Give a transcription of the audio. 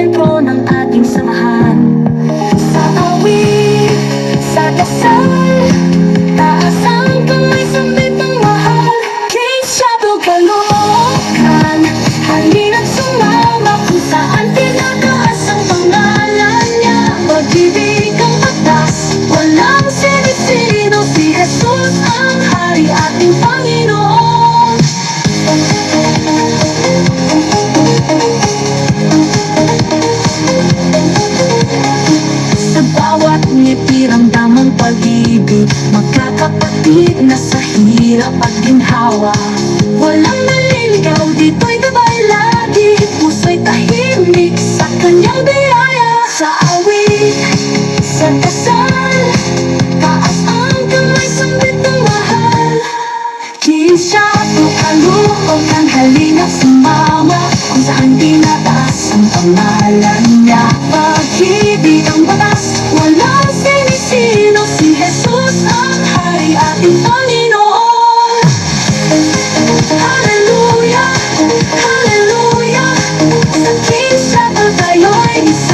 sentro ng ating samahan. Sa awit, sa dasal, taas ang kamay, sambit ang mahal. King Shadow Caloocan, halina't sumama kung saan tinataas ang pangalan niya. Pag-ibig ang patas, walang sinisino, si Jesus ang Hari, ating Panginoon. Sa bawat ngiti ramdam ang pag-ibig, magkakapatid na sa hirap at ginhawa. Walang naliligaw, dito'y gabay lagi, puso'y tahimik sa kanyang biyaya. Sa awit, sa dasal, taas ang kamay, sambit ang mahal. King Shadow Caloocan, halina't sumama kung saan tinataas ang pangalan niya. Pag-ibig ang batas, walang sinisino, si Jesus ang Hari, ating Panginoon. Hallelujah, hallelujah, sa King Shadow tayo'y isa.